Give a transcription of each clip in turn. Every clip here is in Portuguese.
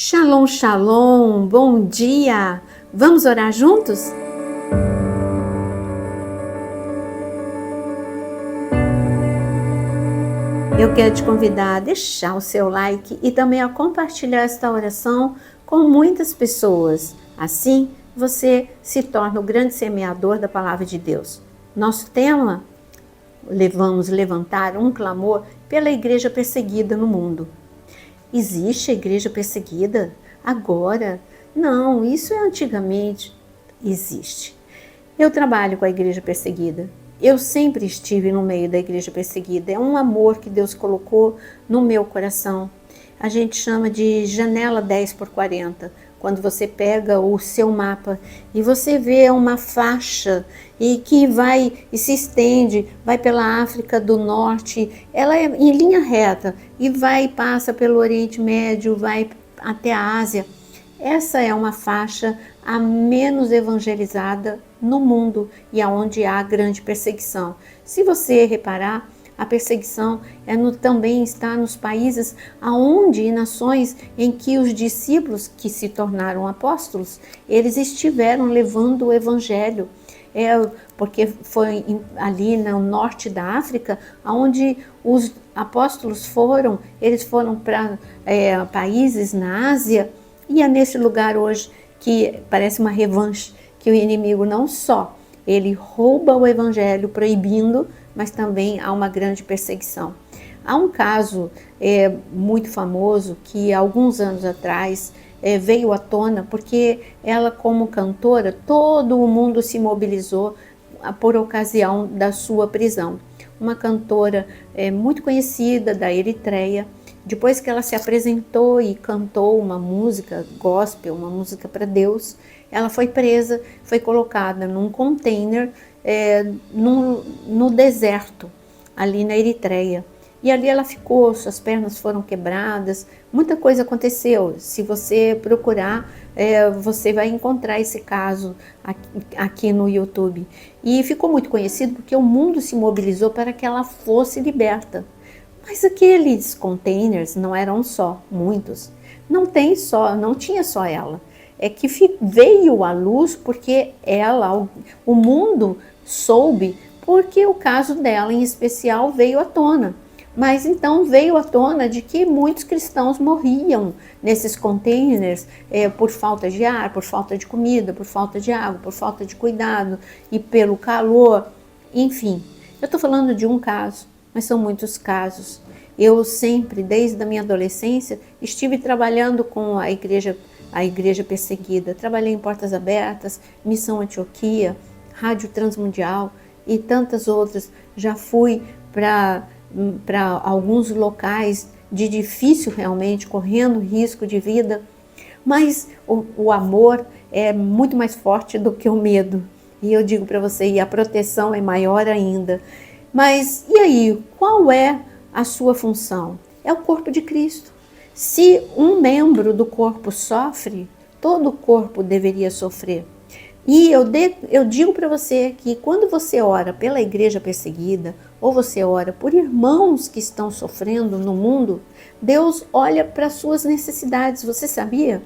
Shalom, shalom, bom dia! Vamos orar juntos? Eu quero te convidar a deixar o seu like e também a compartilhar esta oração com muitas pessoas. Assim, você se torna o grande semeador da palavra de Deus. Nosso tema, vamos levantar um clamor pela igreja perseguida no mundo. Existe a igreja perseguida? Agora? Não, isso é antigamente. Existe. Eu trabalho com a igreja perseguida. Eu sempre estive no meio da igreja perseguida. É um amor que Deus colocou no meu coração. A gente chama de janela 10x40. Quando você pega o seu mapa e você vê uma faixa e que vai e se estende, vai pela África do Norte, ela é em linha reta e vai e passa pelo Oriente Médio, vai até a Ásia. Essa é uma faixa a menos evangelizada no mundo e aonde há grande perseguição. Se você reparar, a perseguição também está nos países aonde, em nações em que os discípulos que se tornaram apóstolos, eles estiveram levando o evangelho. Porque foi ali no norte da África, onde os apóstolos foram, eles foram para países na Ásia, e é nesse lugar hoje que parece uma revanche, que o inimigo não só ele rouba o evangelho proibindo, mas também há uma grande perseguição. Há um caso muito famoso que alguns anos atrás veio à tona, porque ela, como cantora, todo o mundo se mobilizou por ocasião da sua prisão. Uma cantora muito conhecida da Eritreia, depois que ela se apresentou e cantou uma música gospel, uma música para Deus, ela foi presa, foi colocada num container no deserto, ali na Eritreia. E ali ela ficou, suas pernas foram quebradas, muita coisa aconteceu. Se você procurar, você vai encontrar esse caso aqui no YouTube. E ficou muito conhecido porque o mundo se mobilizou para que ela fosse liberta. Mas aqueles containers não eram só, muitos. Não tinha só ela. É que veio à luz porque o mundo soube, porque o caso dela em especial veio à tona. Mas então veio à tona de que muitos cristãos morriam nesses containers por falta de ar, por falta de comida, por falta de água, por falta de cuidado e pelo calor, enfim. Eu estou falando de um caso, mas são muitos casos. Eu sempre, desde a minha adolescência, estive trabalhando com a igreja perseguida. Trabalhei em Portas Abertas, Missão Antioquia, Rádio Transmundial e tantas outras. Já fui para alguns locais de difícil realmente, correndo risco de vida. Mas o amor é muito mais forte do que o medo. E eu digo para você, e a proteção é maior ainda. Mas e aí, qual é a sua função? É o corpo de Cristo. Se um membro do corpo sofre, todo o corpo deveria sofrer. E eu digo para você que quando você ora pela igreja perseguida, ou você ora por irmãos que estão sofrendo no mundo, Deus olha para as suas necessidades. Você sabia?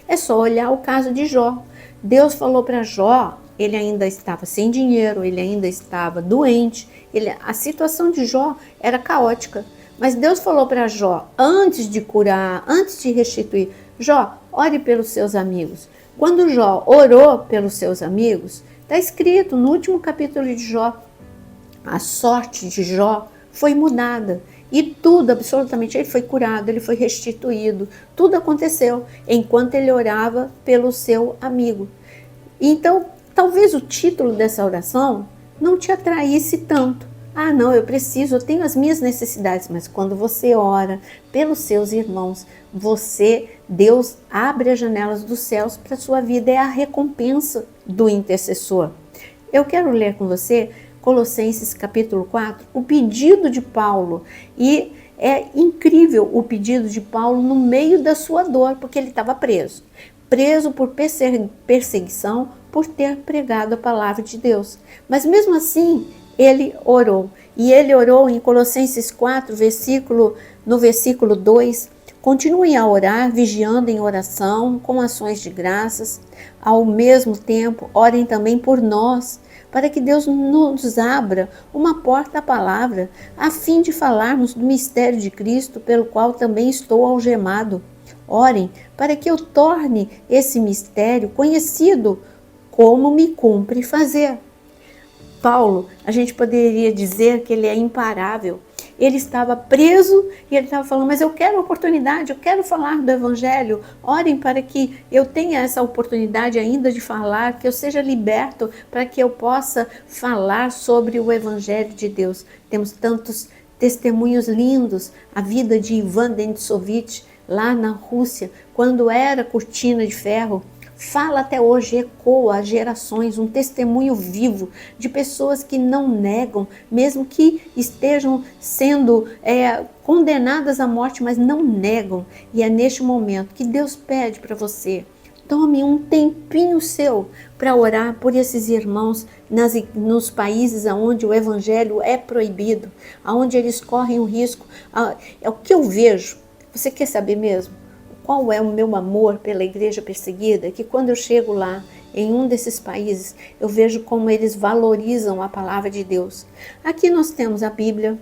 É só olhar o caso de Jó. Deus falou para Jó, ele ainda estava sem dinheiro, ele ainda estava doente, a situação de Jó era caótica. Mas Deus falou para Jó, antes de curar, antes de restituir, Jó, ore pelos seus amigos. Quando Jó orou pelos seus amigos, está escrito no último capítulo de Jó, a sorte de Jó foi mudada. E tudo, absolutamente, ele foi curado, ele foi restituído. Tudo aconteceu enquanto ele orava pelo seu amigo. Então, talvez o título dessa oração não te atraísse tanto. Ah, não, eu tenho as minhas necessidades, mas quando você ora pelos seus irmãos, Deus abre as janelas dos céus para a sua vida, é a recompensa do intercessor. Eu quero ler com você Colossenses capítulo 4, o pedido de Paulo, e é incrível o pedido de Paulo no meio da sua dor, porque ele estava preso por perseguição, por ter pregado a palavra de Deus. Mas mesmo assim, ele orou. E ele orou em Colossenses 4, no versículo 2, Continuem a orar, vigiando em oração, com ações de graças. Ao mesmo tempo, orem também por nós, para que Deus nos abra uma porta à palavra, a fim de falarmos do mistério de Cristo, pelo qual também estou algemado. Orem para que eu torne esse mistério conhecido, como me cumpre fazer. Paulo, a gente poderia dizer que ele é imparável. Ele estava preso e ele estava falando, mas eu quero a oportunidade, eu quero falar do Evangelho. Orem para que eu tenha essa oportunidade ainda de falar, que eu seja liberto para que eu possa falar sobre o Evangelho de Deus. Temos tantos testemunhos lindos, a vida de Ivan Denisovich lá na Rússia, quando era cortina de ferro. Fala até hoje, ecoa às gerações, um testemunho vivo de pessoas que não negam, mesmo que estejam sendo condenadas à morte, mas não negam. E é neste momento que Deus pede para você, tome um tempinho seu para orar por esses irmãos nos países onde o evangelho é proibido, onde eles correm o risco. É o que eu vejo. Você quer saber mesmo? Qual é o meu amor pela igreja perseguida? Que quando eu chego lá, em um desses países, eu vejo como eles valorizam a palavra de Deus. Aqui nós temos a Bíblia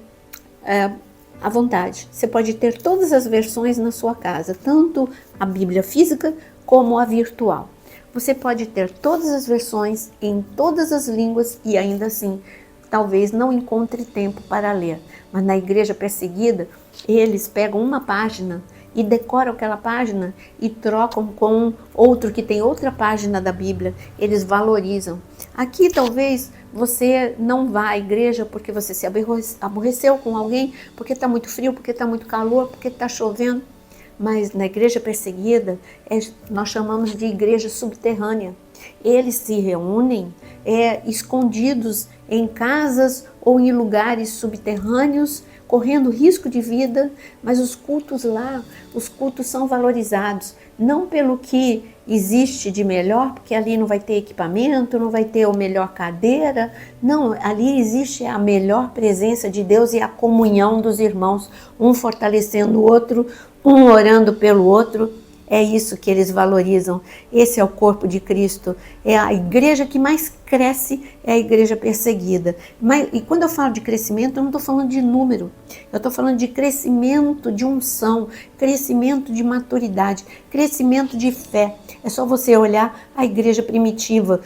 à vontade. Você pode ter todas as versões na sua casa, tanto a Bíblia física como a virtual. Você pode ter todas as versões em todas as línguas e ainda assim, talvez não encontre tempo para ler. Mas na igreja perseguida, eles pegam uma página e decoram aquela página e trocam com outro que tem outra página da Bíblia. Eles valorizam. Aqui talvez você não vá à igreja porque você se aborreceu com alguém, porque está muito frio, porque está muito calor, porque está chovendo. Mas na igreja perseguida, nós chamamos de igreja subterrânea. Eles se reúnem escondidos em casas ou em lugares subterrâneos, correndo risco de vida, mas os cultos lá, os cultos são valorizados, não pelo que existe de melhor, porque ali não vai ter equipamento, não vai ter a melhor cadeira, não, ali existe a melhor presença de Deus e a comunhão dos irmãos, um fortalecendo o outro, um orando pelo outro. É isso que eles valorizam. Esse é o corpo de Cristo. É a igreja que mais cresce, é a igreja perseguida. E quando eu falo de crescimento, eu não estou falando de número. Eu estou falando de crescimento de unção, crescimento de maturidade, crescimento de fé. É só você olhar a igreja primitiva,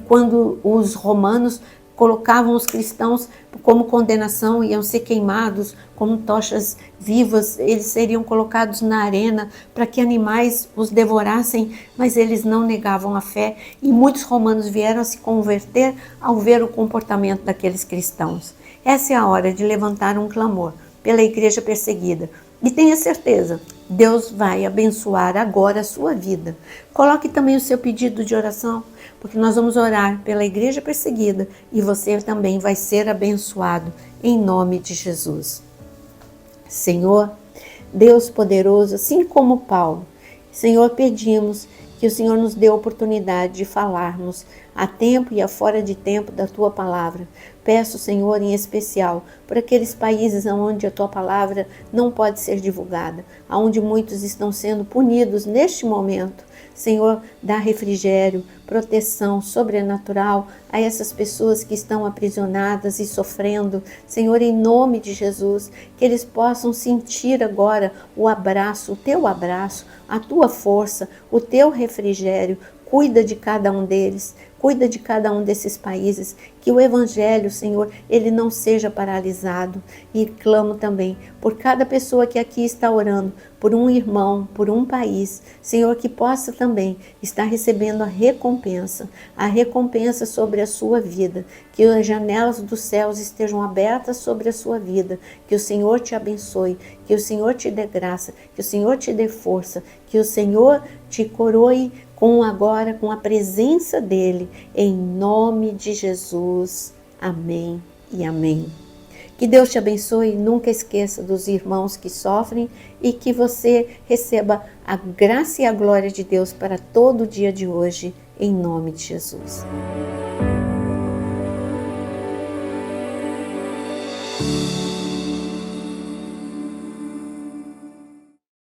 quando os romanos colocavam os cristãos como condenação, iam ser queimados como tochas vivas, eles seriam colocados na arena para que animais os devorassem, mas eles não negavam a fé e muitos romanos vieram a se converter ao ver o comportamento daqueles cristãos. Essa é a hora de levantar um clamor pela igreja perseguida. E tenha certeza, Deus vai abençoar agora a sua vida. Coloque também o seu pedido de oração, porque nós vamos orar pela igreja perseguida e você também vai ser abençoado em nome de Jesus. Senhor, Deus poderoso, assim como Paulo, Senhor, pedimos que o Senhor nos dê a oportunidade de falarmos a tempo e a fora de tempo da Tua Palavra. Peço, Senhor, em especial, por aqueles países onde a Tua Palavra não pode ser divulgada, onde muitos estão sendo punidos neste momento. Senhor, dá refrigério, proteção sobrenatural a essas pessoas que estão aprisionadas e sofrendo. Senhor, em nome de Jesus, que eles possam sentir agora o abraço, o Teu abraço, a Tua força, o Teu refrigério. Cuida de cada um deles, cuida de cada um desses países, que o Evangelho, Senhor, ele não seja paralisado. E clamo também por cada pessoa que aqui está orando, por um irmão, por um país, Senhor, que possa também estar recebendo a recompensa sobre a sua vida, que as janelas dos céus estejam abertas sobre a sua vida, que o Senhor te abençoe, que o Senhor te dê graça, que o Senhor te dê força, que o Senhor te coroe com a presença dele, em nome de Jesus. Amém e amém. Que Deus te abençoe, nunca esqueça dos irmãos que sofrem e que você receba a graça e a glória de Deus para todo o dia de hoje, em nome de Jesus.